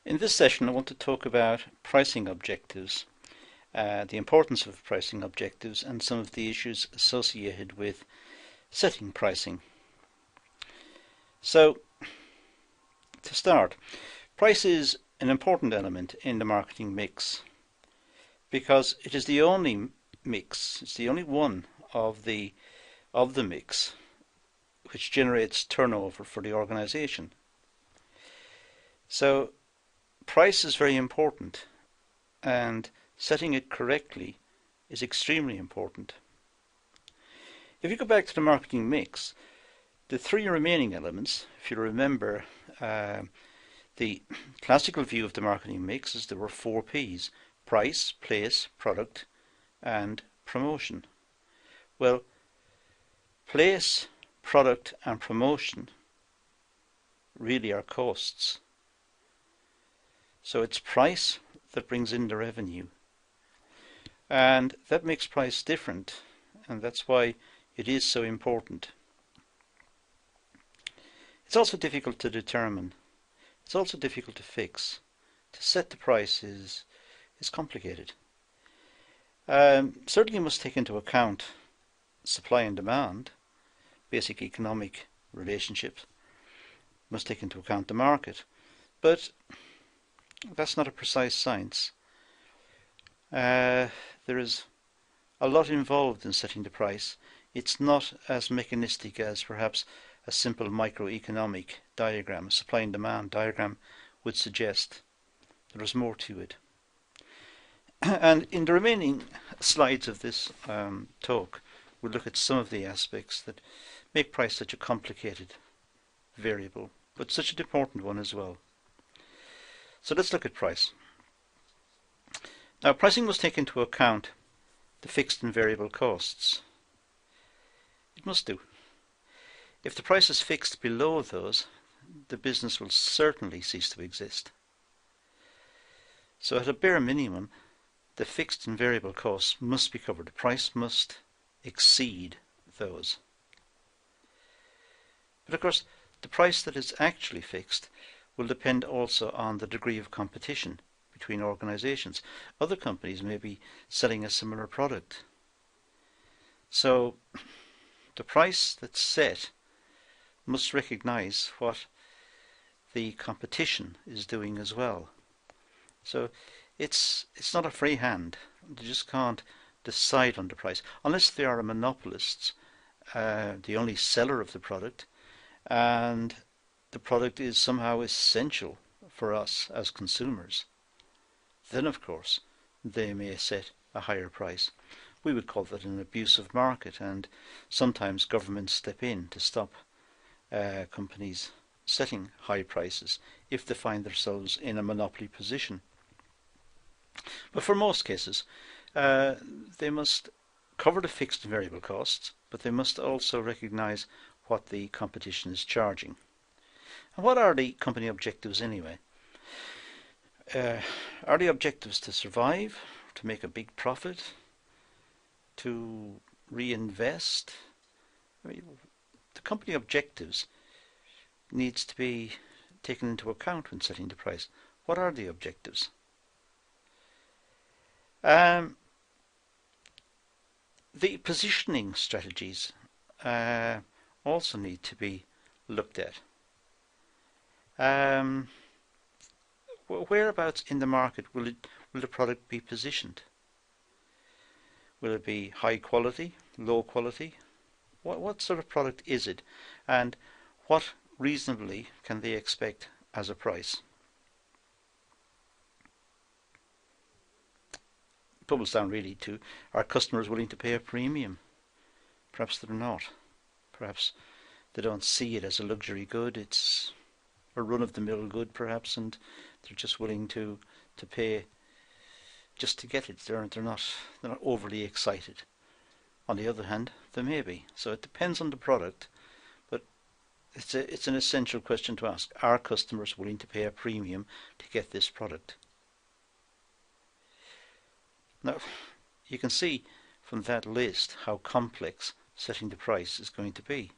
In this session, I want to talk about pricing objectives, the importance of pricing objectives, and some of the issues associated with setting pricing. So, to start, price is an important element in the marketing mix because it is the only mix, it's the only one of the mix which generates turnover for the organization. So, price is very important, and setting it correctly is extremely important. If you go back to the marketing mix, the three remaining elements, if you remember, the classical view of the marketing mix is there were 4 P's: price, place, product, and promotion. Well, place, product, and promotion really are costs. So it's price that brings in the revenue. And that makes price different, and that's why it is so important. It's also difficult to determine. It's also difficult to fix. To set the price is complicated. Certainly must take into account supply and demand, basic economic relationships, must take into account the market, but that's not a precise science. There is a lot involved in setting the price. It's not as mechanistic as perhaps a simple microeconomic diagram, a supply and demand diagram would suggest. There is more to it. And in the remaining slides of this talk, we'll look at some of the aspects that make price such a complicated variable, but such an important one as well. So let's look at price. Now, pricing must take into account the fixed and variable costs. It must do. If the price is fixed below those, the business will certainly cease to exist. So at a bare minimum, the fixed and variable costs must be covered. The price must exceed those. But of course, the price that is actually fixed will depend also on the degree of competition between organizations. Other companies may be selling a similar product. So the price that's set must recognize what the competition is doing as well. So it's not a free hand. You just can't decide on the price unless they are monopolists, the only seller of the product, and the product is somehow essential for us as consumers. Then of course they may set a higher price. We would call that an abusive market, and sometimes governments step in to stop companies setting high prices if they find themselves in a monopoly position. But for most cases, they must cover the fixed and variable costs, but they must also recognize what the competition is charging. And what are the company objectives anyway? Are the objectives to survive, to make a big profit, to reinvest? I mean, the company objectives needs to be taken into account when setting the price. What are the objectives? The positioning strategies also need to be looked at. Whereabouts in the market will the product be positioned? Will it be high quality, low quality? What sort of product is it, and what reasonably can they expect as a price? It boils down really to, are customers willing to pay a premium? Perhaps they're not. Perhaps they don't see it as a luxury good. It's a run-of-the-mill good perhaps, and they're just willing to pay just to get it. They're not overly excited. On the other hand, they may be. So it depends on the product, but it's an essential question to ask. Are customers willing to pay a premium to get this product? Now, you can see from that list how complex setting the price is going to be.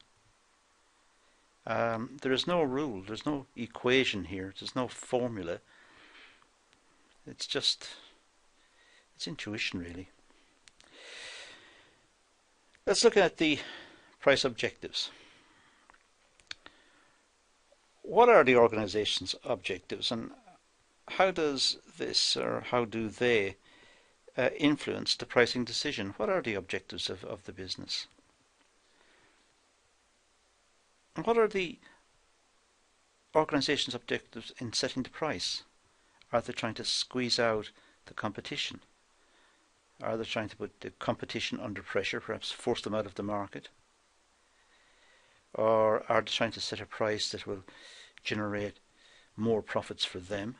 There is no rule, there's no equation here, there's no formula. It's intuition really. Let's look at the price objectives. What are the organization's objectives, and how does this, or how do they influence the pricing decision? What are the objectives of the business? And what are the organization's objectives in setting the price? Are they trying to squeeze out the competition? Are they trying to put the competition under pressure, perhaps force them out of the market? Or are they trying to set a price that will generate more profits for them?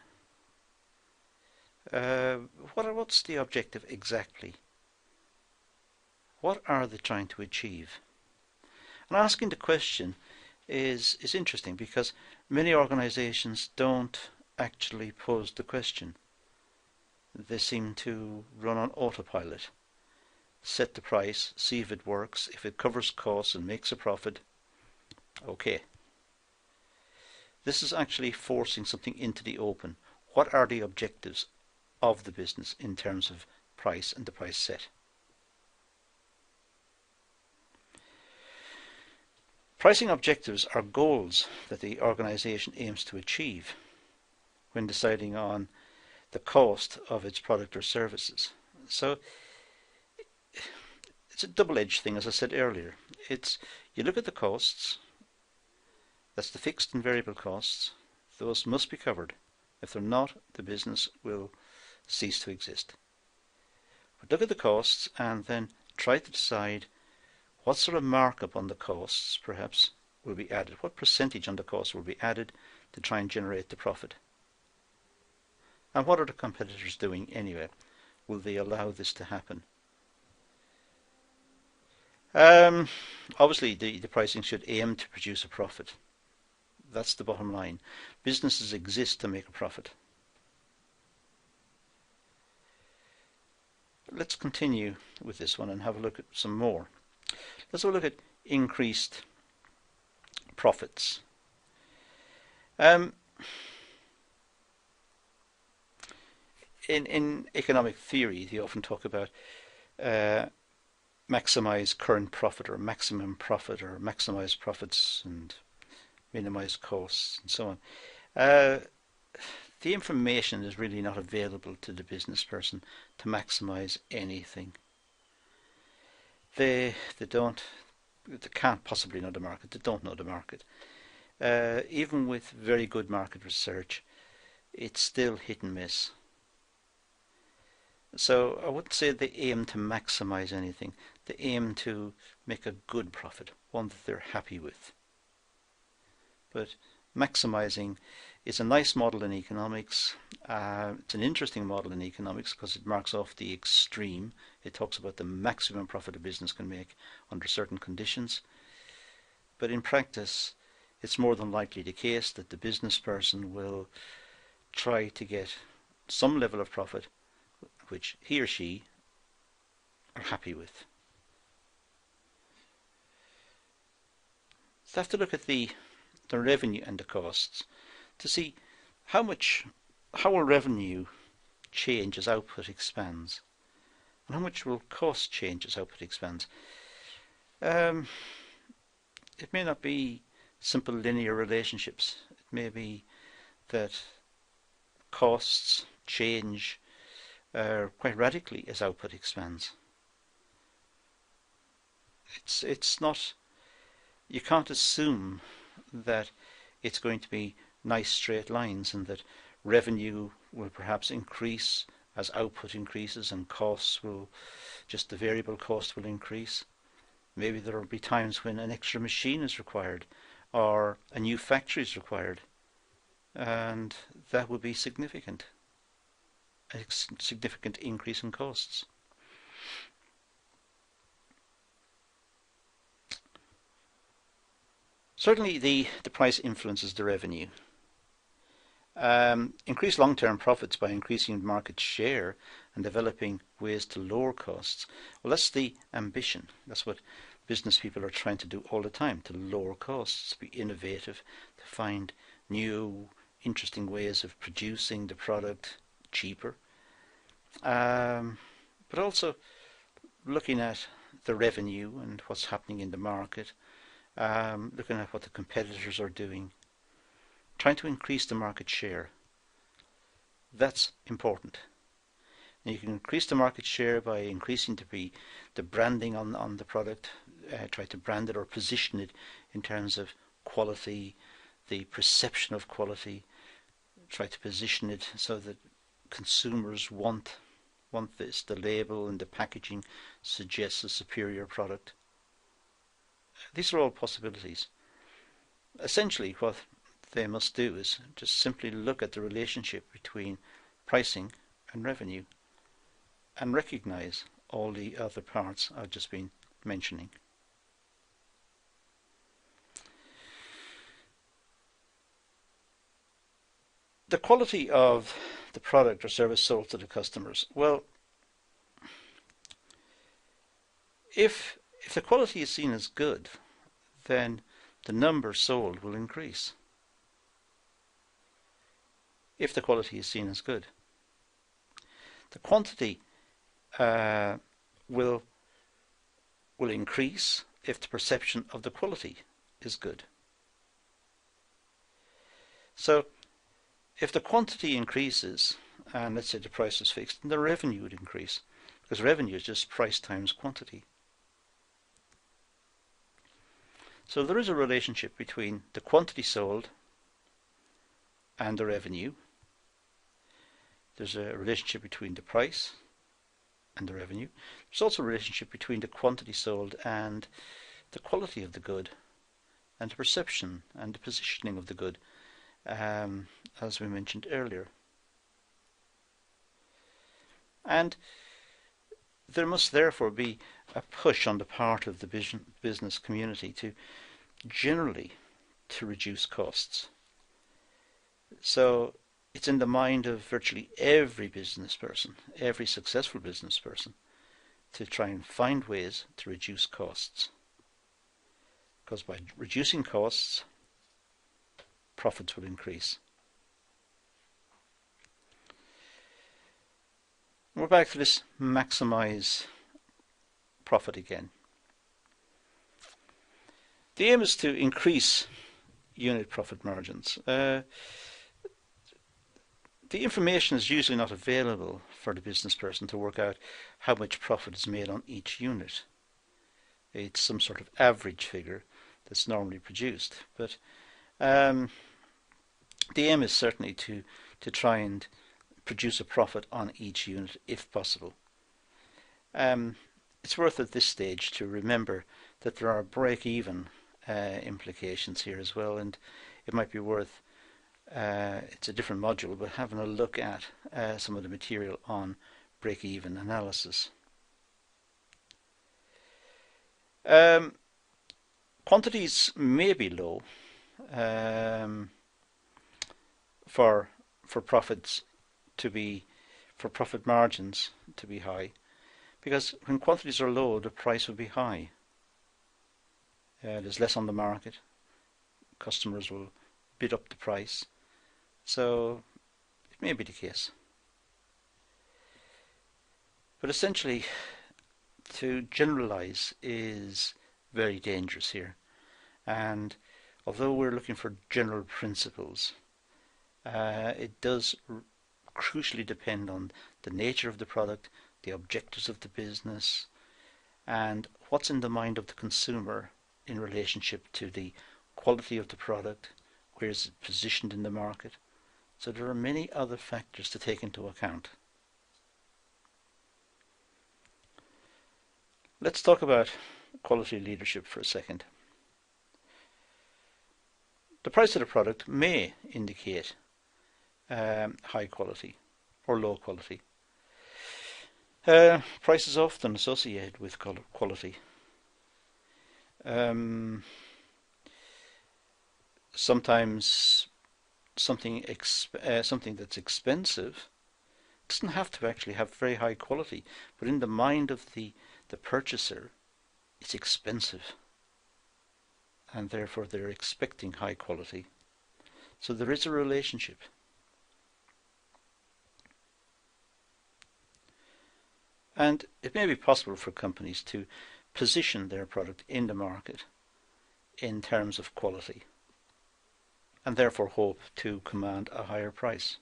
What's the objective exactly? What are they trying to achieve? And asking the question is interesting, because many organizations don't actually pose the question. They seem to run on autopilot. Set the price, see if it works. If it covers costs and makes a profit, okay. This is actually forcing something into the open. What are the objectives of the business in terms of price and the price set? Pricing objectives are goals that the organization aims to achieve when deciding on the cost of its product or services. So it's a double-edged thing, as I said earlier. You look at the costs, that's the fixed and variable costs. Those must be covered. If they're not, the business will cease to exist. But look at the costs and then try to decide what sort of markup on the costs perhaps will be added. What percentage on the cost will be added to try and generate the profit? And what are the competitors doing anyway? Will they allow this to happen? Obviously, the pricing should aim to produce a profit. That's the bottom line. Businesses exist to make a profit. Let's continue with this one and have a look at some more. Let's have a look at increased profits. In economic theory, they often talk about maximize current profit or maximum profit, or maximize profits and minimize costs and so on. The information is really not available to the business person to maximize anything. They can't possibly know the market. They don't know the market. Even with very good market research, it's still hit and miss. So I wouldn't say they aim to maximize anything. They aim to make a good profit, one that they're happy with. But maximizing is a nice model in economics. It's an interesting model in economics because it marks off the extreme. It talks about the maximum profit a business can make under certain conditions. But in practice, it's more than likely the case that the business person will try to get some level of profit which he or she are happy with. So I have to look at the revenue and the costs to see how will revenue change as output expands, and how much will cost change as output expands. It may not be simple linear relationships. It may be that costs change quite radically as output expands. It's not, you can't assume that it's going to be nice straight lines and that revenue will perhaps increase as output increases and costs will, just the variable cost will increase. Maybe there will be times when an extra machine is required or a new factory is required, and that will be significant. A significant increase in costs. Certainly the price influences the revenue. Increase long-term profits by increasing market share and developing ways to lower costs. Well, that's the ambition. That's what business people are trying to do all the time, to lower costs, to be innovative, to find new, interesting ways of producing the product, cheaper, but also looking at the revenue and what's happening in the market, looking at what the competitors are doing, trying to increase the market share. That's important. And you can increase the market share by increasing the branding on the product, try to brand it or position it in terms of quality, the perception of quality, try to position it so that consumers want this. The label and the packaging suggests a superior product. These are all possibilities. Essentially, what they must do is just simply look at the relationship between pricing and revenue and recognize all the other parts I've just been mentioning. The quality of the product or service sold to the customers. Well, if the quality is seen as good, then the number sold will increase. If the quality is seen as good, the quantity will increase if the perception of the quality is good. So if the quantity increases, and let's say the price is fixed, then the revenue would increase, because revenue is just price times quantity. So there is a relationship between the quantity sold and the revenue. There's a relationship between the price and the revenue. There's also a relationship between the quantity sold and the quality of the good and the perception and the positioning of the good, as we mentioned earlier. And there must therefore be a push on the part of the business community to generally to reduce costs. So it's in the mind of virtually every business person, every successful business person, to try and find ways to reduce costs. Because by reducing costs, profits will increase. We're back to this maximize profit again. The aim is to increase unit profit margins. The information is usually not available for the business person to work out how much profit is made on each unit. It's some sort of average figure that's normally produced. But the aim is certainly to try and produce a profit on each unit if possible. It's worth at this stage to remember that there are break-even implications here as well, and it might be worth, it's a different module, but having a look at some of the material on break-even analysis. Quantities may be low for profits to be, for profit margins to be high, because when quantities are low, the price will be high. There's less on the market. Customers will bid up the price. So it may be the case. But essentially, to generalize is very dangerous here. And although we're looking for general principles, it does crucially depend on the nature of the product, the objectives of the business, and what's in the mind of the consumer in relationship to the quality of the product, where is it positioned in the market. So there are many other factors to take into account. Let's talk about quality leadership for a second. The price of the product may indicate high quality or low quality. Price is often associated with quality. Sometimes something that's expensive doesn't have to actually have very high quality, but in the mind of the purchaser, it's expensive, and therefore they're expecting high quality. So there is a relationship. And it may be possible for companies to position their product in the market in terms of quality and therefore hope to command a higher price.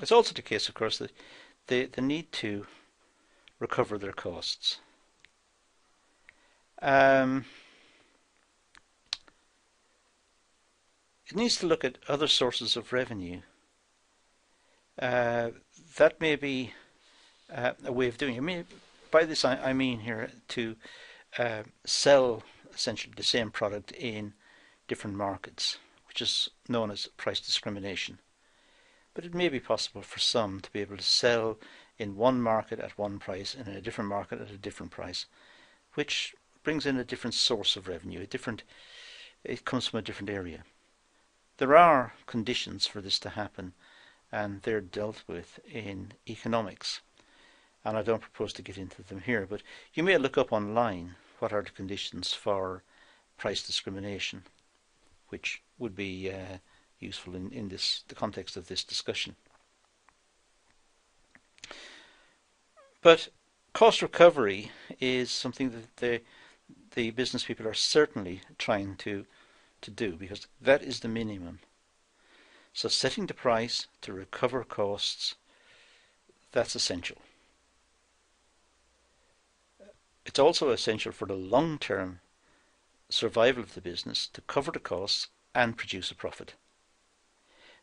It's also the case, of course, that they need to recover their costs. It needs to look at other sources of revenue. That may be a way of doing it. By this I mean here to sell essentially the same product in different markets, which is known as price discrimination. But it may be possible for some to be able to sell in one market at one price and in a different market at a different price, which brings in a different source of revenue. It comes from a different area. There are conditions for this to happen, and they're dealt with in economics. And I don't propose to get into them here, but you may look up online what are the conditions for price discrimination, which would be useful in the context of this discussion. But cost recovery is something that the business people are certainly trying to do, because that is the minimum. So setting the price to recover costs, that's essential. It's also essential for the long-term survival of the business to cover the costs and produce a profit.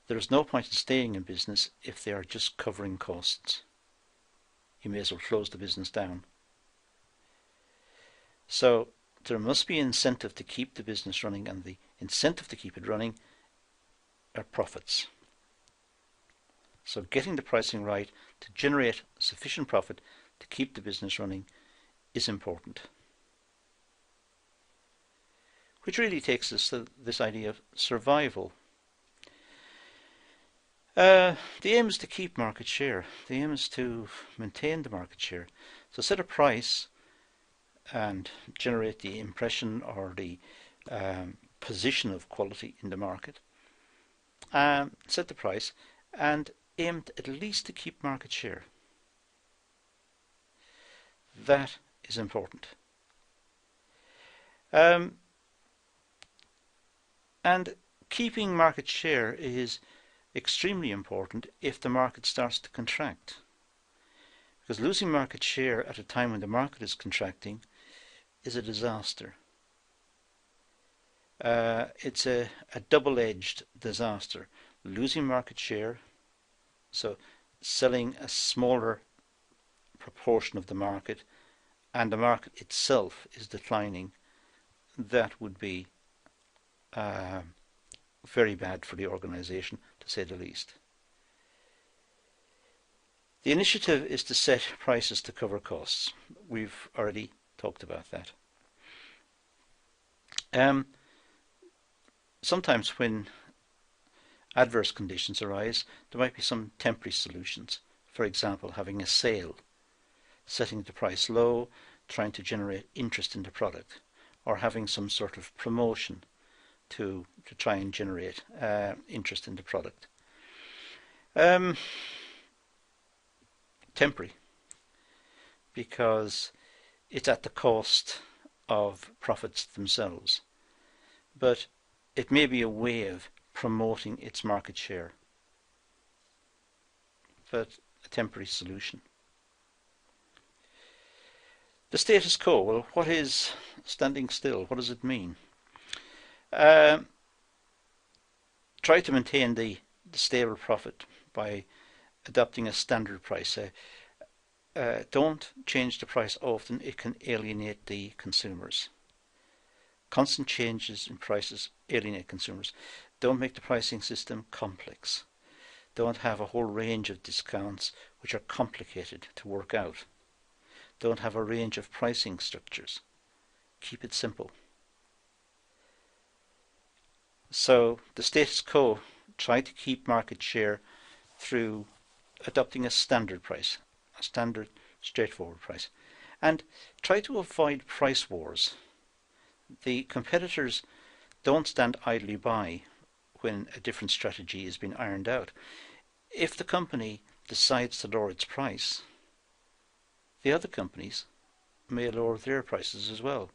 There is no point in staying in business if they are just covering costs. You may as well close the business down. So there must be incentive to keep the business running, and the incentive to keep it running are profits. So getting the pricing right to generate sufficient profit to keep the business running is important. Which really takes us to this idea of survival. The aim is to keep market share. The aim is to maintain the market share. So set a price and generate the impression or the position of quality in the market. Set the price and aim at least to keep market share. That is important. And keeping market share is extremely important if the market starts to contract. Because losing market share at a time when the market is contracting is a disaster. It's a double-edged disaster. Losing market share, so selling a smaller proportion of the market, and the market itself is declining, that would be very bad for the organization, to say the least. The initiative is to set prices to cover costs. We've already talked about that. Sometimes when adverse conditions arise, there might be some temporary solutions. For example, having a sale, setting the price low, trying to generate interest in the product, or having some sort of promotion to try and generate interest in the product. Temporary, because it's at the cost of profits themselves, but it may be a way of promoting its market share, but a temporary solution. The status quo, well, what is standing still? What does it mean? Try to maintain the stable profit by adopting a standard price. Don't change the price often, it can alienate the consumers. Constant changes in prices alienate consumers. Don't make the pricing system complex. Don't have a whole range of discounts which are complicated to work out. Don't have a range of pricing structures. Keep it simple. So the status quo, try to keep market share through adopting a standard price, a standard straightforward price, and try to avoid price wars. The competitors don't stand idly by when a different strategy is being ironed out. If the company decides to lower its price, the other companies may lower their prices as well.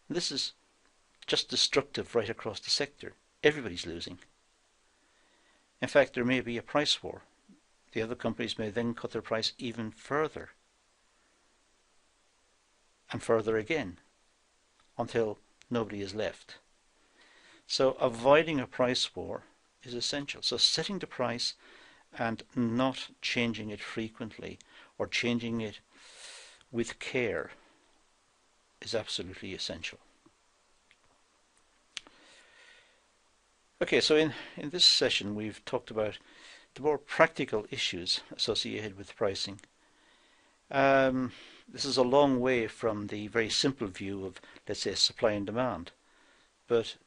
This is just destructive right across the sector. Everybody's losing. In fact, there may be a price war. The other companies may then cut their price even further and further again until nobody is left. So avoiding a price war is essential. So setting the price and not changing it frequently or changing it with care is absolutely essential. Okay, so in this session we've talked about the more practical issues associated with pricing. This is a long way from the very simple view of, let's say, supply and demand, but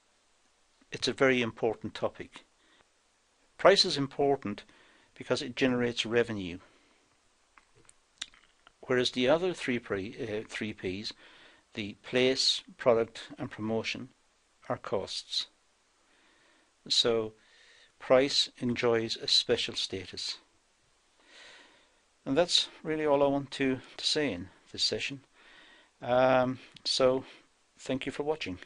it's a very important topic. Price is important because it generates revenue, whereas the other three P's, the place, product and promotion, are costs. So price enjoys a special status. And that's really all I want to say in this session. So thank you for watching.